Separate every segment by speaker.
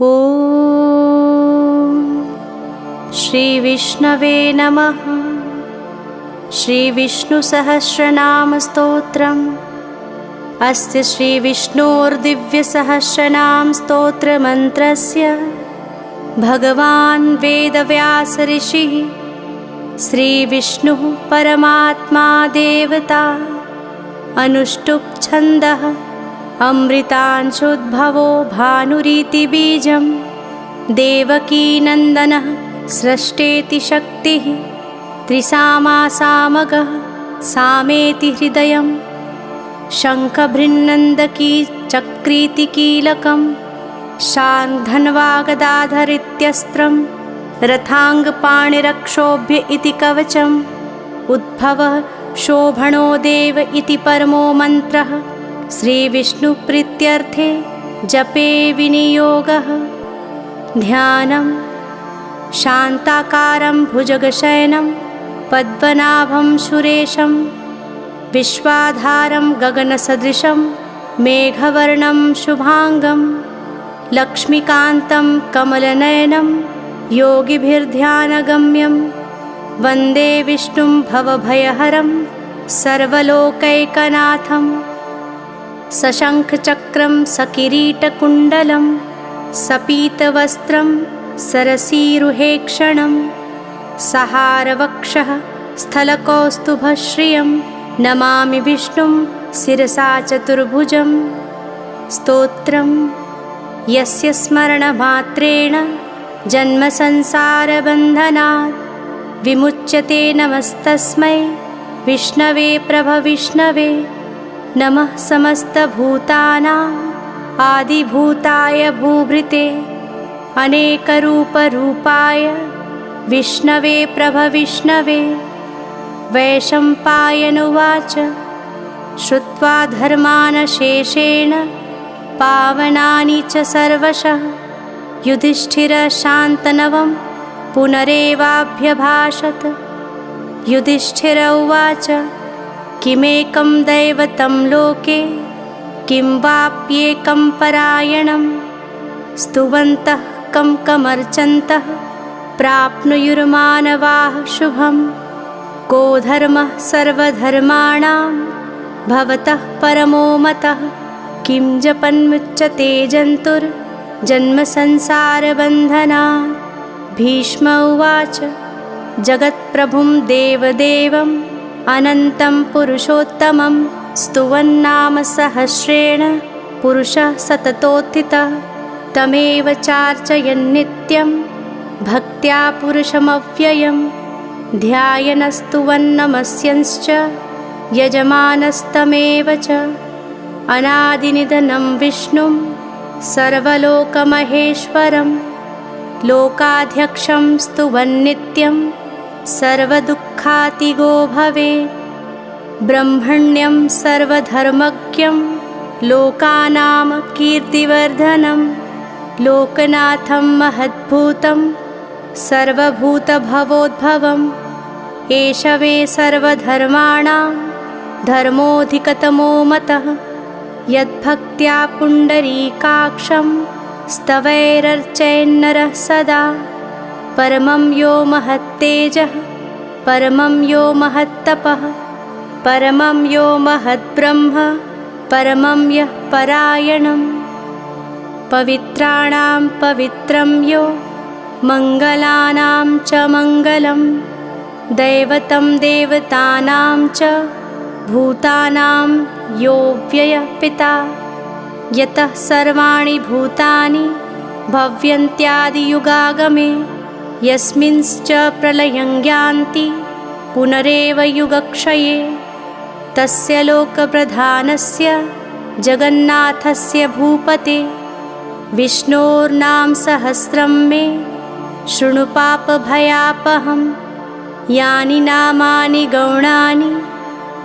Speaker 1: ॐ श्रीविष्णवे नमः। श्रीविष्णुसहस्रनामस्तोत्रम्। अस्य श्रीविष्णोर्दिव्यसहस्रनाम स्तोत्रमन्त्रस्य भगवान् वेदव्यास ऋषिः श्रीविष्णुः परमात्मा देवता। अनुष्टुप् छन्दः अमृतांशोद्भवो भानुरीति बीजं। देवकीनन्दनः स्रष्टेति शक्तिः। त्रिसामा सामगः सामेति हृदयं। शङ्खभृन्नन्दकी चक्रीति कीलकं। शार्ङ्गधन्वागदाधरित्यस्त्रं। रथाङ्गपाणिरक्षोभ्य इति कवचम्। उद्भवः शोभनो देव इति परमो मन्त्रः। श्रीविष्णुप्रीत्यर्थे जपे विनियोगः। ध्यानं शान्ताकारं भुजगशयनं पद्मनाभं सुरेशं। विश्वाधारं गगनसदृशं मेघवर्णं शुभांगं। लक्ष्मीकान्तं कमलनयनं योगिभिर्ध्यानगम्यं। वन्दे विष्णुं भवभयहरं सर्वलोकैकनाथं। सशङ्खचक्रं सकिरीटकुण्डलं सपीतवस्त्रं सरसीरुहेक्षणं। सहारवक्षः स्थलकौस्तुभश्रियं नमामि विष्णुं शिरसा चतुर्भुजं। स्तोत्रं यस्य स्मरणमात्रेण जन्मसंसारबन्धनात् विमुच्यते। नमस्तस्मै विष्णवे प्रभविष्णवे। नमः समस्तभूतानां आदिभूताय भूभृते अनेकरूपरूपाय विष्णवे प्रभविष्णवे। वैशम्पायन उवाच श्रुत्वा धर्मान् शेषेण पावनानि च सर्वशः। युधिष्ठिरः शान्तनवं पुनरेवाभ्यभाषत। युधिष्ठिर उवाच किमेकं दैवतं लोके किं वाप्येकं परायणं। स्तुवन्तः कं कमर्चन्तः प्राप्नुयुर्मानवाः शुभम्। को धर्मः सर्वधर्माणां भवतः परमो मतः। किं जपन्मुच्यते जन्तुर्जन्मसंसारबन्धनात्। भीष्म उवाच जगत्प्रभुं देवदेवम् अनन्तं पुरुषोत्तमं। स्तुवन्नाम सहस्रेण पुरुषः सततोत्थितः। तमेव चार्चयन्नित्यं भक्त्या पुरुषमव्ययं। ध्यायनस्तुवन्नमस्यंश्च यजमानस्तमेव च। अनादिनिधनं विष्णुं सर्वलोकमहेश्वरं। लोकाध्यक्षं स्तुवन्नित्यं सर्वदुःखातिगो भवेत्। ब्रह्मण्यं सर्वधर्मज्ञं लोकानां कीर्तिवर्धनं। लोकनाथं महद्भूतं सर्वभूतभवोद्भवम्। एष वै सर्वधर्माणां धर्मोऽधिकतमो मतः। यद्भक्त्या पुण्डरीकाक्षं स्तवैरर्चयन्नरः सदा। परमं यो महत्तेजः परमं यो महत्तपः। परमं यो महद्ब्रह्म परमं यः परायणम्। पवित्राणां पवित्रं यो मङ्गलानां च मङ्गलं। दैवतं देवतानां च भूतानां यो व्ययः पिता। यतः सर्वाणि भूतानि भव्यन्त्यादियुगागमे। यस्मिंश्च प्रलयं यान्ति पुनरेव युगक्षये। तस्य लोकप्रधानस्य जगन्नाथस्य भूपते। विष्णोर्नाम सहस्रं मे शृणु पापभयापहम्। यानि नामानि गौणानि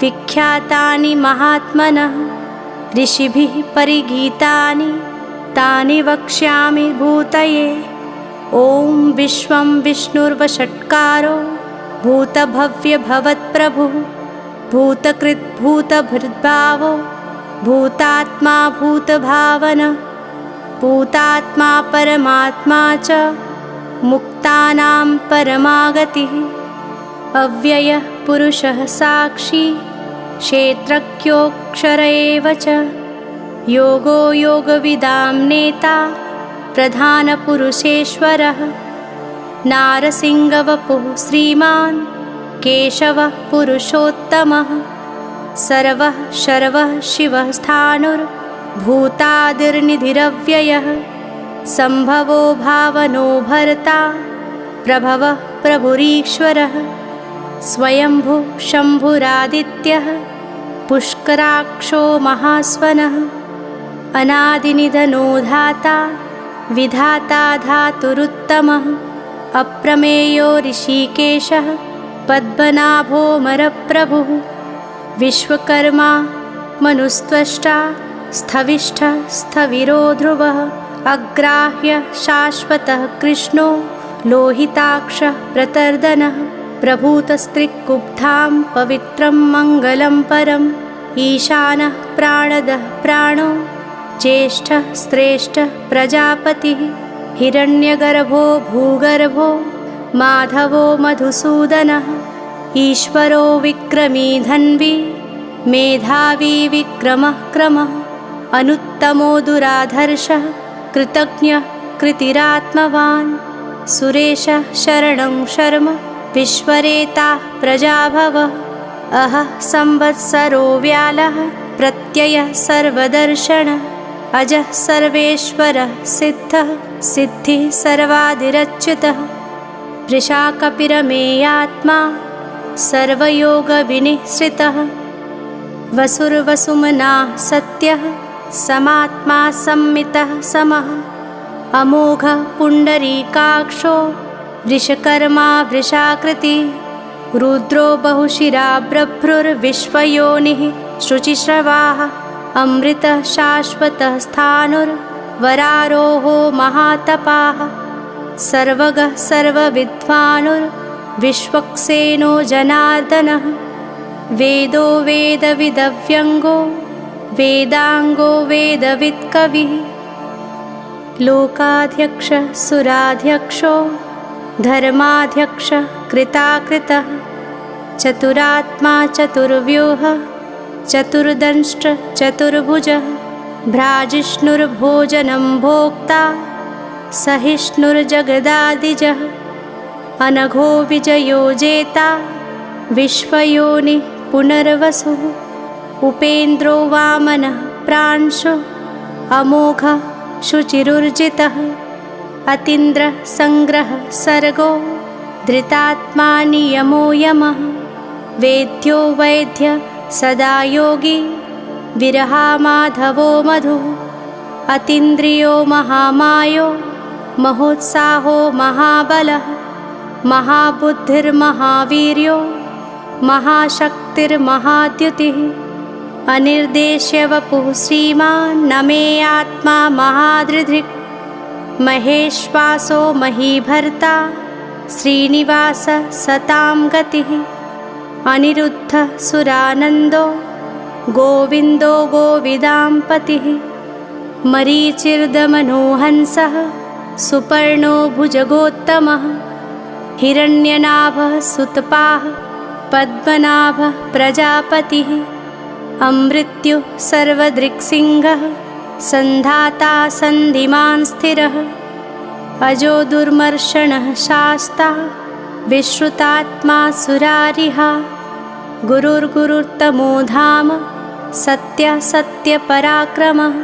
Speaker 1: विख्यातानि महात्मनः। ऋषिभिः परिगीतानि तानि वक्ष्यामि भूतये। ॐ विश्वं विष्णुर्वषट्कारो भूतभव्यभवत्प्रभुः। भूतकृत् भूतभृद्भावो भूतात्मा भूतभावन। पूतात्मा परमात्मा च मुक्तानां परमागतिः। अव्ययः पुरुषः साक्षी क्षेत्रज्ञोऽक्षर एव च। योगो योगविदां नेता प्रधानपुरुषेश्वरः। नारसिंहवपुः श्रीमान् केशवः पुरुषोत्तमः। सर्वः शर्वः शिवः स्थाणुर्भूतादिर्निधिरव्ययः। सम्भवो भावनो भर्ता प्रभवः प्रभुरीश्वरः। स्वयंभू शम्भुरादित्यः पुष्कराक्षो महास्वनः। अनादिनिधनो धाता विधाता धातुरुत्तमः। अप्रमेयो ऋषिकेशः पद्मनाभोऽमरप्रभुः। विश्वकर्मा मनुस्त्वष्टा स्थविष्ठः स्थविरो ध्रुवः। अग्राह्य शाश्वतः कृष्णो लोहिताक्षः प्रतर्दनः। प्रभूतस्त्रिकुब्धां पवित्रं मङ्गलं परम्। ईशानः प्राणदः प्राणो ज्येष्ठः श्रेष्ठः प्रजापतिः। हिरण्यगर्भो भूगर्भो माधवो मधुसूदनः। ईश्वरो विक्रमी धन्वी मेधावी विक्रमः क्रमः। अनुत्तमो दुराधर्षः कृतज्ञः कृतिरात्मवान्। सुरेशः शरणं शर्म विश्वरेताः प्रजाभवः। अहः संवत्सरो व्यालः प्रत्ययः सर्वदर्शनः। अजः सर्वेश्वरः सिद्धः सिद्धिः सर्वादिरच्युतः। वृषाकपिरमेयात्मा सर्वयोगविनिःश्रितः। वसुर्वसुमनाः सत्यः समात्मा सम्मितः समः। अमोघः पुण्डरीकाक्षो वृषकर्मा वृषाकृतिः। रुद्रो बहुशिरा बभ्रुर्विश्वयोनिः शुचिश्रवाः। अमृतः शाश्वतः स्थाणुर्वरारोहो महातपाः। सर्वगः सर्वविद्वानुर्विश्वक्सेनो जनार्दनः। वेदो वेदविदव्यङ्गो वेदाङ्गो वेदवित्कविः। लोकाध्यक्षः सुराध्यक्षो धर्माध्यक्षः कृताकृतः। चतुरात्मा चतुर्व्यूहः चतुर्दंष्ट चतुर्भुजः। भ्राजिष्णुर्भोजनं भोक्ता सहिष्णुर्जगदादिजः। अनघो विजयो जेता विश्वयोनिः पुनर्वसुः। उपेन्द्रो वामनः प्रांशुः अमोघः शुचिरुर्जितः। अतीन्द्रः सङ्ग्रहः सर्गो धृतात्मा नियमो यमः। वेद्यो वैद्यः सदा योगी विरहामाधवो मधुः। अतीन्द्रियो महामायो महोत्साहो महाबलः। महाबुद्धिर्महावीर्यो महाशक्तिर्महाद्युतिः। अनिर्देश्यवपुः श्रीमान् न मे आत्मा महादृधिक्। महेश्वासो महीभर्ता श्रीनिवासः सतां गतिः। अनिरुद्धः सुरानन्दो गोविन्दो गोविदां पतिः। मरीचिर्दमनोहंसः सुपर्णो भुजगोत्तमः। हिरण्यनाभः सुतपाः पद्मनाभः प्रजापतिः। अमृत्युः सर्वदृक्सिंहः सन्धाता सन्धिमान् स्थिरः। अजो दुर्मर्षणः शास्ता विश्रुतात्मा सुरारिहा। गुरुर्गुरुर्तमो धाम सत्यः सत्यपराक्रमः।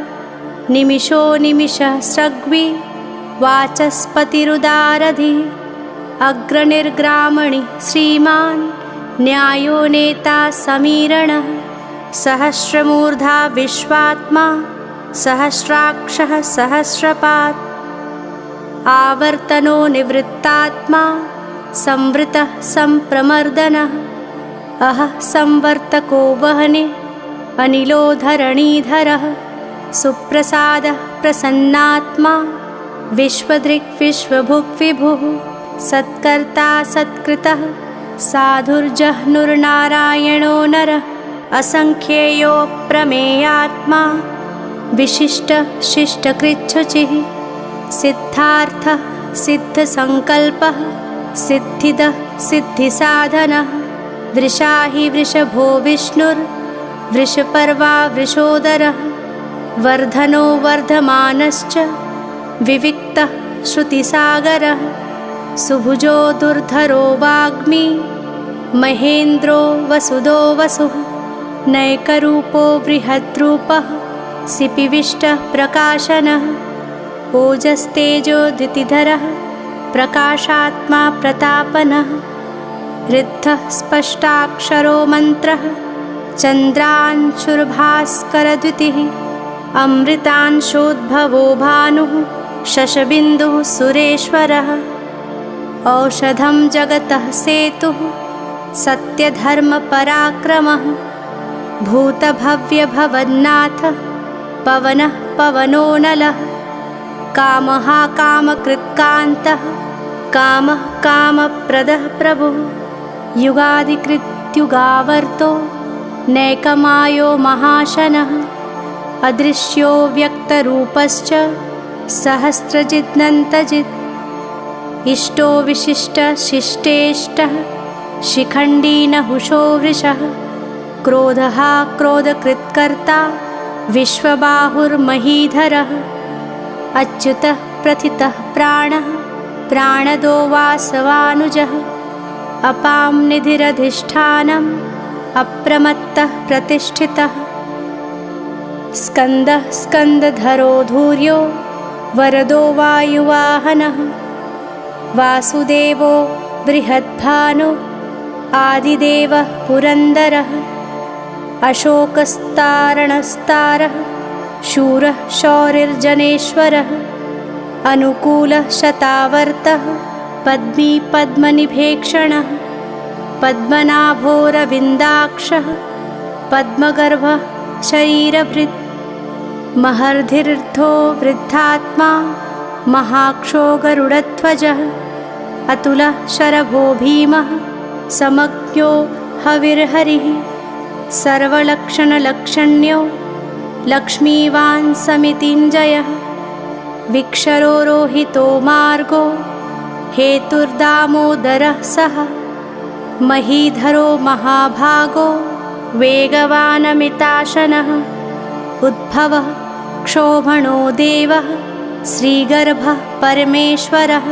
Speaker 1: निमिषो निमिषः सृग्वी वाचस्पतिरुदारधिः। अग्रनिर्ग्रामणि श्रीमान् न्यायो नेता समीरणः। सहस्रमूर्धा विश्वात्मा सहस्राक्षः सहस्रपात्। आवर्तनो निवृत्तात्मा संवृतः संप्रमर्दनः। अहः संवर्तको वह्निः अनिलो धरणीधरः। सुप्रसादः प्रसन्नात्मा विश्वदृक् विश्वभुग्विभुः। सत्कर्ता सत्कृतः साधुर्जह्नुर्नारायणो नरः। असंख्येयो प्रमेयात्मा विशिष्टशिष्टकृच्छुचिः सिद्धार्थः सिद्धसङ्कल्पः सिद्धिदः सिद्धिसाधनः वृषा हि वृषभो विष्णुर्वृषपर्वा वृषोदरः वर्धनो वर्धमानश्च विविक्तः श्रुतिसागरः सुभुजो दुर्धरो वाग्मी महेन्द्रो वसुदो वसुः नैकरूपो बृहद्रूपः सिपिविष्टः प्रकाशनः ओजस्तेजोदितिधरः प्रकाशात्मा प्रतापनः ऋद्धः स्पष्टाक्षरो मन्त्रः चन्द्रांशुर्भास्करद्युतिः अमृतांशोद्भवो भानुः शशबिन्दुः सुरेश्वरः औषधं जगतः सेतुः सत्यधर्मपराक्रमः भूतभव्यभवन्नाथः पवनः पवनो नलः कामः कामकृत्कान्तः कामः कामप्रदः प्रभुः युगादिकृत्युगावर्तो नैकमायो महाशनः अदृश्यो व्यक्तरूपश्च सहस्रजिदनन्तजित् इष्टो विशिष्टशिष्टेष्टः शिखण्डीनहुषो वृषः क्रोधः क्रोधकृत्कर्ता विश्वबाहुर्महीधरः अच्युतः प्रथितः प्राणः प्राणदो वासवानुजः अपां निधिरधिष्ठानम् अप्रमत्तः प्रतिष्ठितः स्कन्दः स्कन्दधरो धूर्यो वरदो वायुवाहनः वासुदेवो बृहद्भानो आदिदेवः पुरन्दरः अशोकस्तारणस्तारः शूरः शौरिर्जनेश्वरः अनुकूलः शतावर्तः पद्मी पद्मनिभेक्षणः पद्मनाभोरविन्दाक्षः पद्मगर्भः शरीरभृत् महर्धिर्धो वृद्धात्मा महाक्षो गरुडध्वजः अतुलः शरभो भीमः समज्ञो हविर्हरिः सर्वलक्षणलक्षण्यो लक्ष्मीवान् समितिञ्जयः विक्षरो रोहितो मार्गो हेतुर्दामोदरः सः महीधरो महाभागो वेगवानमिताशनः उद्भवः क्षोभणो देवः श्रीगर्भः परमेश्वरः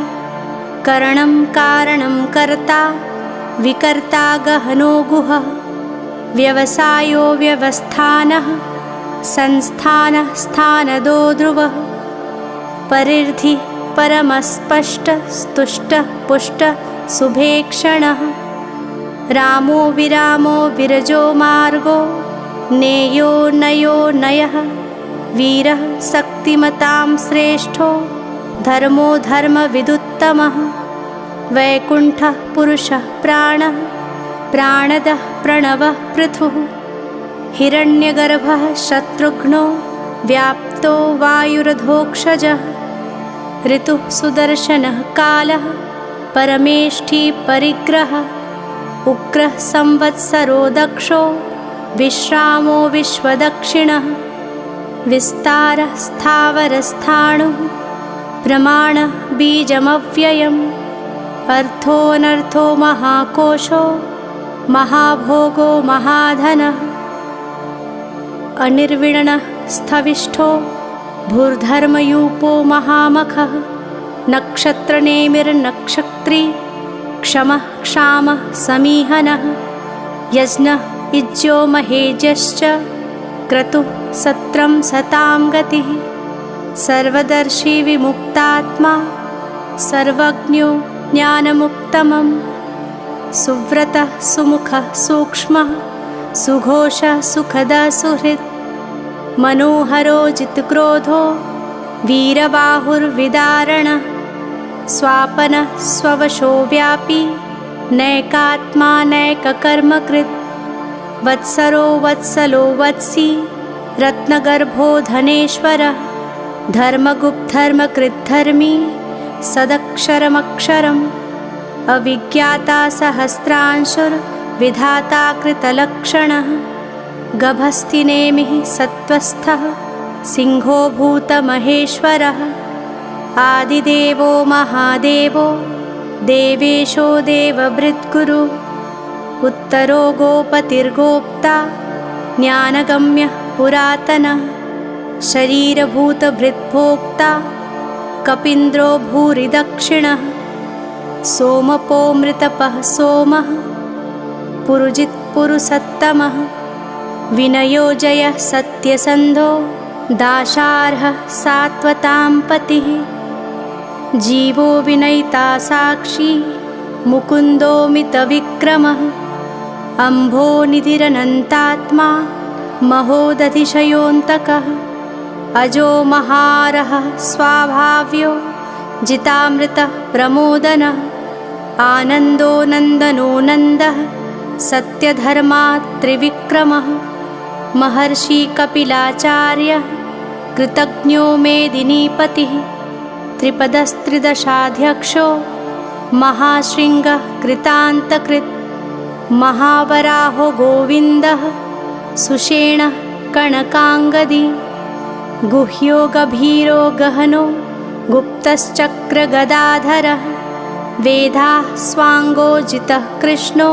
Speaker 1: करणं कारणं कर्ता विकर्ता गहनो गुहः व्यवसायो व्यवस्थानः संस्थानः स्थानदो ध्रुवः परिर्धि परमस्पष्टः स्तुष्टः पुष्टः सुभेक्षणः रामो विरामो विरजो मार्गो नेयो नयो नयः वीरः शक्तिमतां श्रेष्ठो धर्मो धर्मविदुत्तमः वैकुण्ठः पुरुषः प्राणः प्राणदः प्रणवः पृथुः हिरण्यगर्भः शत्रुघ्नो व्याप्तो वायुरधोक्षजः ऋतुः सुदर्शनः कालः परमेष्ठी परिग्रहः उग्रः संवत्सरो दक्षो विश्रामो विश्वदक्षिणः विस्तारः स्थावरस्थाणुः प्रमाणः बीजमव्ययम् अर्थोऽनर्थो महाकोशो महाभोगो महाधनः अनिर्विण्णः स्थविष्ठो भूर्धर्मयूपो महामखः नक्षत्रनेमिर्नक्षत्री क्षमः क्षामः समीहनः यज्ञः इज्यो महेज्यश्च क्रतुः सत्रं सतां गतिः सर्वदर्शी विमुक्तात्मा सर्वज्ञो ज्ञानमुत्तमम् सुव्रतः सुमुखः सूक्ष्मः सुघोषः सुखदः सुहृत् मनोहरो जितक्रोधो वीरबाहुर्विदारणः स्वापनः स्ववशो व्यापी नैकात्मा नैककर्मकृत् वत्सरो वत्सलो वत्सी रत्नगर्भो धनेश्वरः धर्मगुप्तधर्मकृद्धर्मी सदक्षरमक्षरम् अविज्ञाता सहस्रांशुर्विधाता कृतलक्षणः गभस्तिनेमिः सत्त्वस्थः सिंहो भूतमहेश्वरः आदिदेवो महादेवो देवेशो देवभृद्गुरु उत्तरो गोपतिर्गोप्ता ज्ञानगम्यः पुरातनः शरीरभूतभृद्भोक्ता कपीन्द्रो भूरिदक्षिणः सोमपोमृतपः सोमः पुरुजित्पुरुषत्तमः विनयोजयः सत्यसन्धो दाशार्हः सात्वतां पतिः जीवो विनयिता साक्षी मुकुन्दोमितविक्रमः अम्भोनिधिरनन्तात्मा महोदधिशयोऽन्तकः अजो महारः स्वाभाव्यो जितामृतः प्रमोदनः आनन्दो नन्दनो नन्दः सत्यधर्मा त्रिविक्रमः महर्षि कपिलाचार्यः कृतज्ञो मेदिनीपतिः त्रिपदस्त्रिदशाध्यक्षो महाशृङ्गः कृतान्तकृत् महावराहो गोविन्दः सुषेणः कणकाङ्गदी गुह्यो गभीरो गहनो गुप्तश्चक्रगदाधरः वेदाः स्वाङ्गोजितः कृष्णो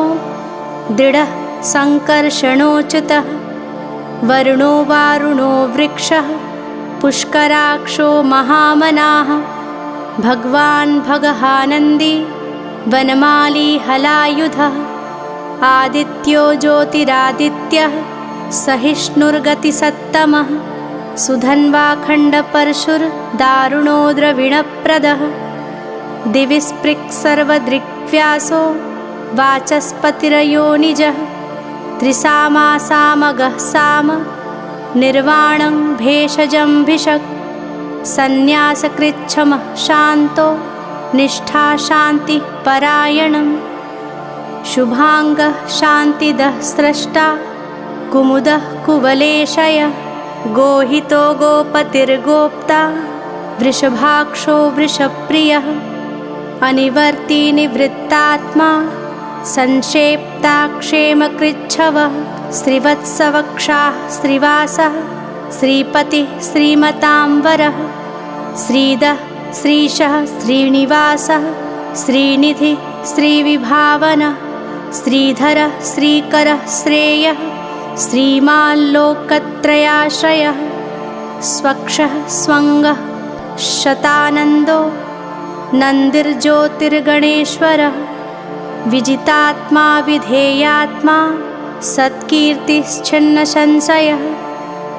Speaker 1: दृढः सङ्कर्षणोच्युतः वरुणो वारुणो वृक्षः पुष्कराक्षो महामनाः भगवान् भगहानन्दी वनमाली हलायुधः आदित्यो ज्योतिरादित्यः सहिष्णुर्गतिसत्तमः सुधन्वाखण्डपरशुर्दारुणो द्रविणप्रदः दिविस्पृक्सर्वदृक्व्यासो वाचस्पतिरयोनिजः त्रिसामासामगः साम निर्वाणं भेषजं भिषक् सन्न्यासकृच्छमः शान्तो निष्ठा शान्तिः परायणं शुभाङ्गः शान्तिदः स्रष्टा कुमुदः कुवलेशयः गोहितो गोपतिर्गोप्ता वृषभाक्षो वृषप्रियः अनिवर्ती निवृत्तात्मा संक्षेप्ता क्षेमकृच्छवः श्रीवत्सवक्षाः श्रीवासः श्रीपतिः श्रीमताम्बरः श्रीदः श्रीशः श्रीनिवासः श्रीनिधिः श्रीविभावनः श्रीधरः श्रीकरः श्रेयः श्रीमाल्लोकत्रयाश्रयः स्वक्षः स्वङ्गः शतानन्दो नन्दिर्ज्योतिर्गणेश्वरः विजितात्मा विधेयात्मा सत्कीर्तिश्छिन्नसंशयः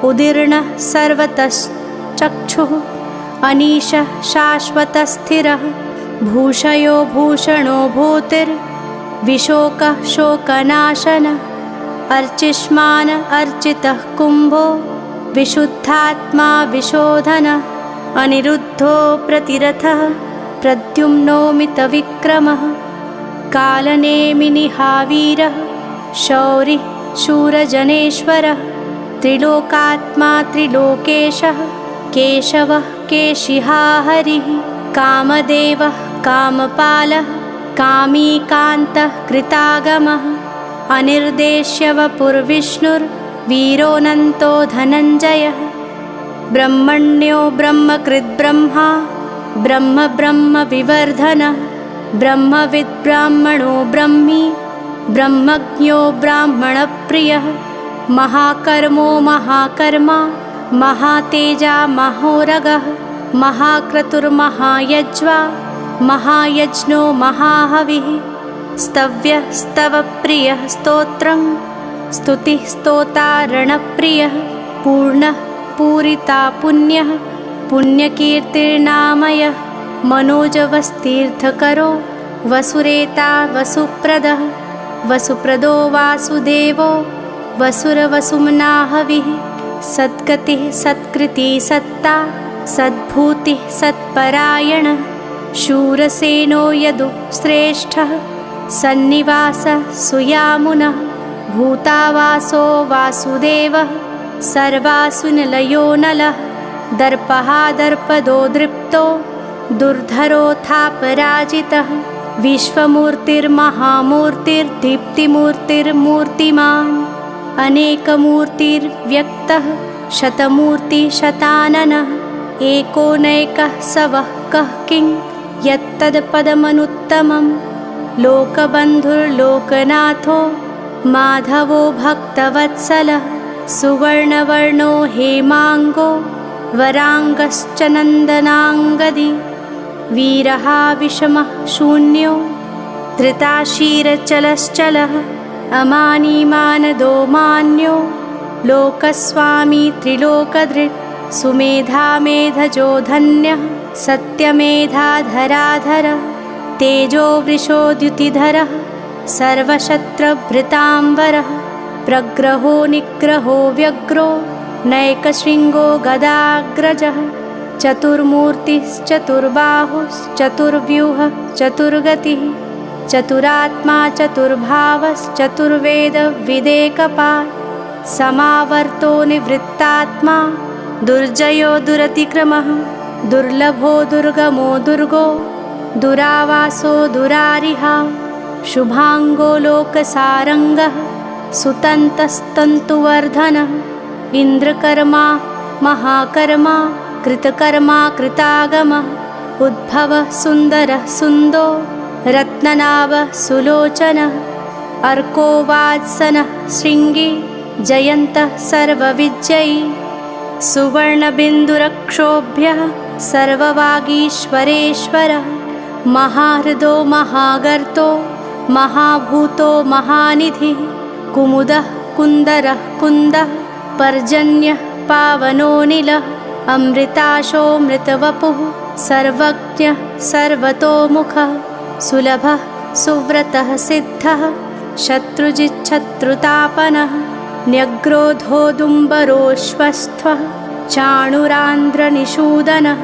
Speaker 1: उदीर्णः सर्वतश्चक्षुः अनीशः शाश्वतस्थिरः भूषयो भूषणो भूतिर्विशोकः शोकनाशनः अर्चिष्मान् अर्चितः कुम्भो विशुद्धात्मा विशोधनः अनिरुद्धो प्रतिरथः प्रद्युम्नोमितविक्रमः कालनेमिनिहावीरः शौरिः शूरजनेश्वरः त्रिलोकात्मा त्रिलोकेशः केशवः केशिहा हरिः कामदेवः कामपालः कामीकान्तः कृतागमः अनिर्देश्यवपुर्विष्णुर्वीरोऽनन्तो धनञ्जयः ब्रह्मण्यो ब्रह्मकृद्ब्रह्मा ब्रह्म ब्रह्म विवर्धनः ब्रह्मविद्ब्राह्मणो ब्रह्मी ब्रह्मज्ञो ब्राह्मणप्रियः महाकर्मो महाकर्मा महातेजा महोरगः महाक्रतुर्महायज्वा महायज्ञो महाहविः स्तव्यः स्तवप्रियः स्तोत्रं स्तुतिः स्तोतारणप्रियः पूर्णः पूरिता पुण्यः पुण्यकीर्तिर्नामयः मनोजवस्तीर्थकरो वसुरेता वसुप्रदः वसुप्रदो वासुदेवो वसुरवसुम्नाहविः सद्गतिः सत्कृतिः सत्ता सद्भूतिः सत्परायणः शूरसेनो यदुश्रेष्ठः सन्निवासः सुयामुनः भूतावासो वासुदेवः सर्वासुनिलयो नलः दर्पः दर्पदो दृप्तो दुर्धरोऽथापराजितः विश्वमूर्तिर्महामूर्तिर्दीप्तिमूर्तिर्मूर्तिमान् अनेकमूर्तिर्व्यक्तः शतमूर्तिशताननः एकोनैकः सवः कः किं यत्तत्पदमनुत्तमं लोकबन्धुर्लोकनाथो माधवो भक्तवत्सलः सुवर्णवर्णो हेमाङ्गो वराङ्गश्च नन्दनाङ्गदी वीरः विषमः शून्यो धृताशीरचलश्चलः अमानिमानदो मान्यो लोकस्वामी त्रिलोकधृक् सुमेधामेधजो धन्यः सत्यमेधाधराधरः तेजो वृषोद्युतिधरः सर्वशत्रभृताम्बरः प्रग्रहो निग्रहो व्यग्रो नैकशृङ्गो गदाग्रजः चतुर्मूर्तिश्चतुर्बाहुश्चतुर्व्यूहः चतुर्गतिः चतुरात्मा चतुर्भावश्चतुर्वेदविदेकपात् समावर्तो निवृत्तात्मा दुर्जयो दुरतिक्रमः दुर्लभो दुर्गमो दुर्गो दुरावासो दुरारिहा शुभाङ्गो लोकसारङ्गः सुतन्तस्तन्तुवर्धनः इन्द्रकर्मा महाकर्मा कृतकर्मा कृतागमः उद्भवः सुन्दरः सुन्दो रत्ननाभः सुलोचनः अर्को वात्सनः शृङ्गी जयन्तः सर्वविजयी सुवर्णबिन्दुरक्षोभ्यः सर्ववागीश्वरेश्वरः महाहृदो महागर्तो महाभूतो महानिधिः कुमुदः कुन्दरः कुन्दः पर्जन्यः पावनोऽनिलः अमृताशोऽमृतवपुः सर्वज्ञः सर्वतोमुखः सुलभः सुव्रतः सिद्धः शत्रुजिच्छत्रुतापनः न्यग्रोधोदुम्बरोऽश्वस्थः चाणुरान्ध्रनिषूदनः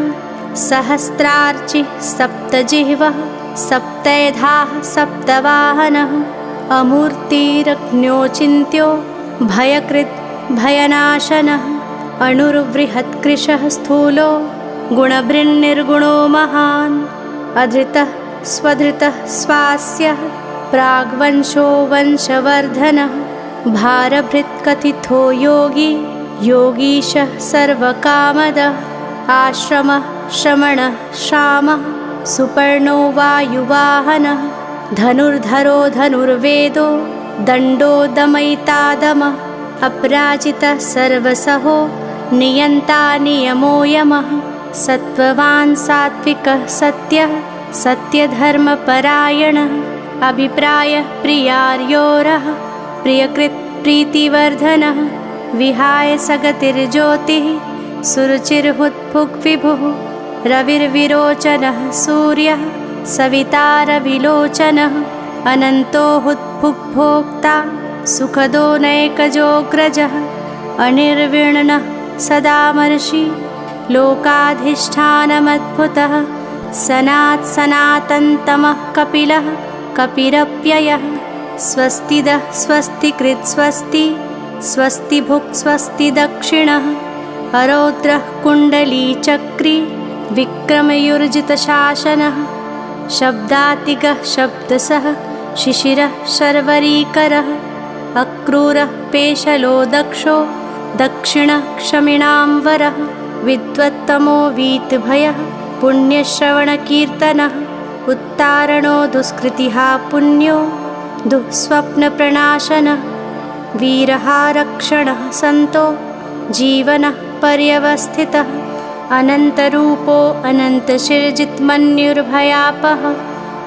Speaker 1: सहस्रार्चिः सप्तजिह्वः सप्तैधाः सप्तवाहनः अमूर्तिरग्न्योचिन्त्यो भयकृत् भयनाशनः अणुर्बृहत्कृशः स्थूलो गुणभृन्निर्गुणो महान् अधृतः स्वधृतः स्वास्यः प्राग्वंशो वंशवर्धनः भारभृत्कथितो योगी योगीशः सर्वकामदः आश्रमः श्रमणः श्यामः सुपर्णो वायुवाहनः धनुर्धरो धनुर्वेदो दण्डो दमयिता दमः अपराजितः सर्वसहो नियन्ता नियमो यमः सत्त्ववान् सात्विकः सत्यः सत्यधर्मपरायणः अभिप्रायः प्रियार्योरः प्रियकृत् प्रीतिवर्धनः विहाय सगतिर्ज्योतिः सुरुचिर्हुत्फुग्विभुः रविर्विरोचनः सूर्यः सवितारविलोचनः अनन्तो हुत्फुग्भोक्ता सुखदो नैकजोऽग्रजः अनिर्विण्णः सदामर्षि लोकाधिष्ठानमद्भुतः सनातन्तमः कपिलः कपिरप्ययः स्वस्तिदः स्वस्तिकृत् स्वस्ति स्वस्तिभुक् स्वस्ति दक्षिणः अरौद्रः कुण्डलीचक्री विक्रमयुर्जितशासनः शब्दातिगः शब्दसः शिशिरः शर्वरीकरः अक्रूरः पेशलो दक्षो दक्षिणः क्षमिणां वरः विद्वत्तमो वीतभयः पुण्यश्रवणकीर्तनः उत्तारणो दुष्कृतिः पुण्यो दुःस्वप्नप्रणाशनः वीरः रक्षणः सन्तो जीवनः पर्यवस्थितः अनन्तरूपो अनन्तशिरजित्मन्युर्भयापः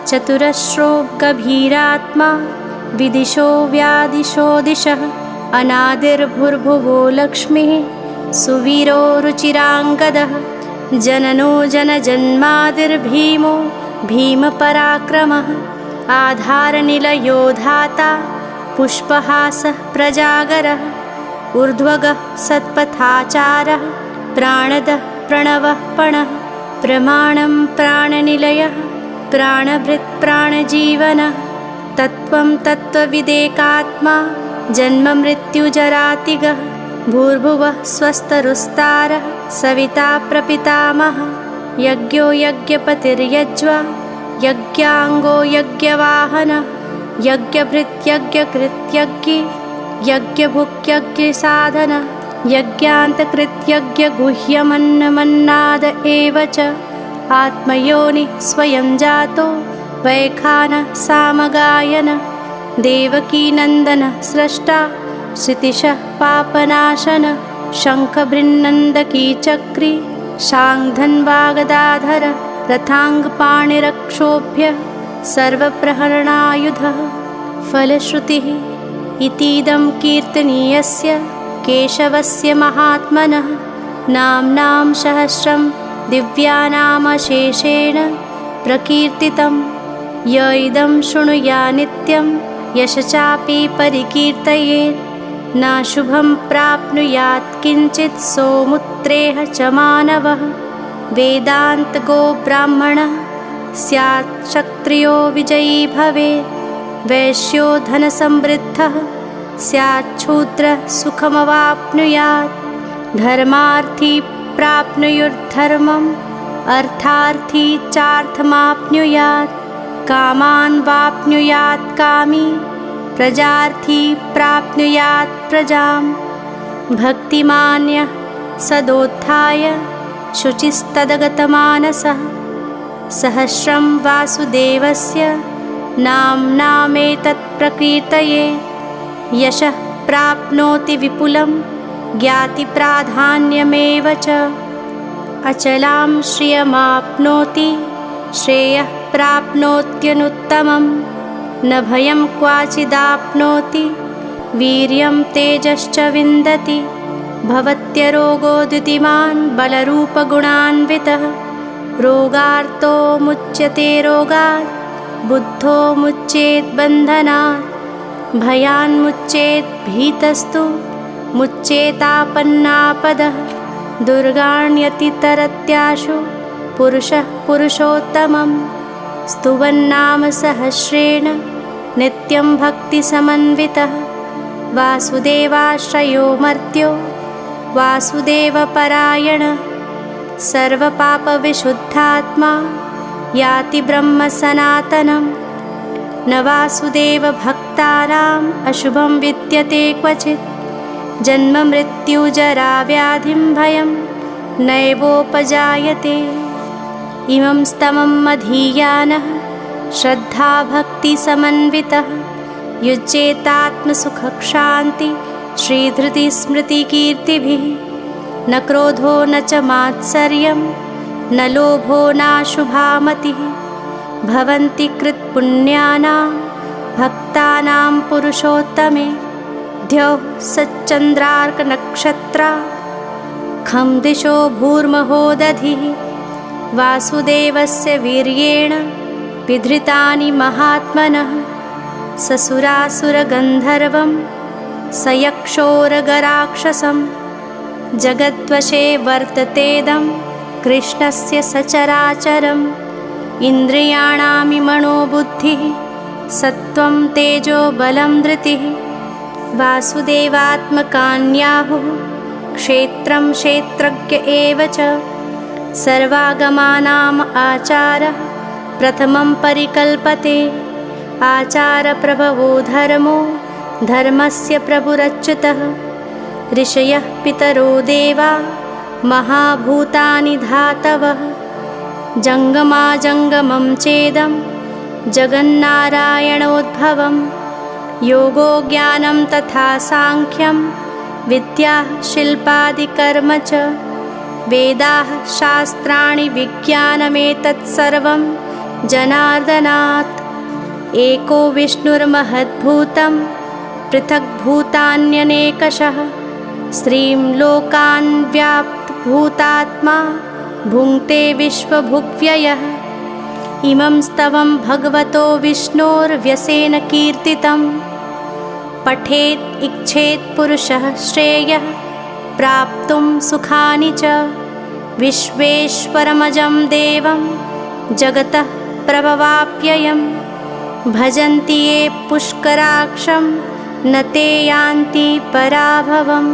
Speaker 1: चतुरश्रो गभीरात्मा विदिशो व्यादिशो दिशः अनादिर्भुर्भुवो लक्ष्मीः सुवीरो रुचिराङ्गदः जननो जनजन्मादिर्भीमो भीमपराक्रमः आधारनिलयो धाता पुष्पहासः प्रजागरः ऊर्ध्वगः सत्पथाचारः प्राणदः प्रणवः पणः प्रमाणं प्राणनिलयः प्राणभृत् प्राणजीवनः तत्त्वं तत्त्वविदेकात्मा जन्ममृत्युजरातिगः भूर्भुवः स्वस्तरुस्तारः सविता प्रपितामहः यज्ञो यज्ञपतिर्यज्वा यज्ञाङ्गो यज्ञवाहनः यज्ञभृत् यज्ञकृत् यज्ञी यज्ञभुक् यज्ञसाधनः यज्ञान्तकृत्यज्ञगुह्यमन्नमन्नाद एव च आत्मयोनि स्वयं जातो वैखान सामगायन देवकीनन्दन स्रष्टा क्षितिशः पापनाशन शङ्खबृन्नन्दकी चक्री शाङ्गधन्वागदाधर रथाङ्गपाणिरक्षोभ्य सर्वप्रहरणायुधः फलश्रुतिः इतीदं कीर्तनीयस्य केशवस्य महात्मनः नाम्नां सहस्रं दिव्यानामशेषेण प्रकीर्तितं य इदं शृणुया नित्यं यशश्चापि परिकीर्तयेत् न शुभं प्राप्नुयात् किञ्चित् सोमुत्रेह च मानवः वेदान्तगो ब्राह्मणः स्यात् क्षत्रियो विजयी भवेत् वैश्यो धनसमृद्धः स्यात् शूद्रः सुखमवाप्नुयात् धर्मार्थी प्राप्नुयुर्धर्मम् अर्थार्थी चार्थमाप्नुयात् कामान् वाप्नुयात् कामी प्रजार्थी प्राप्नुयात् प्रजां भक्तिमान्यः सदोत्थाय शुचिस्तदगतमानसः सहस्रं वासुदेवस्य नाम्नामेतत् प्रकीर्तये यशः प्राप्नोति विपुलं ज्ञातिप्राधान्यमेव च अचलां श्रियमाप्नोति श्रेयः प्राप्नोत्यनुत्तमं न भयं क्वाचिदाप्नोति वीर्यं तेजश्च विन्दति भवत्यरोगो द्युतिमान् बलरूपगुणान्वितः रोगार्तो मुच्यते रोगात् बुद्धो मुच्येत् बन्धनात् भयान्मुच्येत् भीतस्तु मुच्येतापन्नापदः दुर्गाण्यतितरत्याशु पुरुषः पुरुषोत्तमं स्तुवन्नाम सहस्रेण नित्यं भक्तिसमन्वितः वासुदेवाश्रयो मर्त्यो वासुदेवपरायणः सर्वपापविशुद्धात्मा याति ब्रह्मसनातनं न वासुदेवभक्तानाम् अशुभं विद्यते क्वचित् जन्ममृत्युजराव्याधिं भयं नैवोपजायते इमं स्तमं मधीयानः श्रद्धाभक्तिसमन्वितः युज्येतात्मसुखक्षान्ति श्रीधृतिस्मृतिकीर्तिभिः न क्रोधो न च मात्सर्यं न लोभो नाशुभामतिः भवन्ति कृत्पुण्यानां भक्तानां पुरुषोत्तमे द्यौः सच्चन्द्रार्कनक्षत्रा खं दिशो भूर्महो दधिः वासुदेवस्य वीर्येण विधृतानि महात्मनः ससुरासुरगन्धर्वं सयक्षोरगराक्षसं जगद्वशे वर्ततेदं कृष्णस्य सचराचरम् इन्द्रियाणामिमनोबुद्धिः सत्त्वं तेजो बलं धृतिः वासुदेवात्मकान्याहुः क्षेत्रं क्षेत्रज्ञ एव च सर्वागमानाम् आचारः प्रथमं परिकल्पते आचारप्रभवो धर्मो धर्मस्य प्रभुरच्युतः ऋषयः पितरो देवा महाभूतानि धातवः जङ्गमाजङ्गमं चेदं जगन्नारायणोद्भवं योगो ज्ञानं तथा साङ्ख्यं विद्याः शिल्पादिकर्म च वेदाः शास्त्राणि विज्ञानमेतत्सर्वं जनार्दनात् एको विष्णुर्महद्भूतं पृथग्भूतान्यनेकशः श्रीं लोकान् व्याप्तभूतात्मा भुङ्क्ते विश्वभुग्व्ययः इमं स्तवं भगवतो विष्णोर्व्यसेन कीर्तितं पठेत् इच्छेत् पुरुषः श्रेयः प्राप्तुं सुखानि च विश्वेश्वरमजं देवं जगतः प्रभवाप्ययं भजन्ति ये पुष्कराक्षं न ते यान्ति पराभवम्।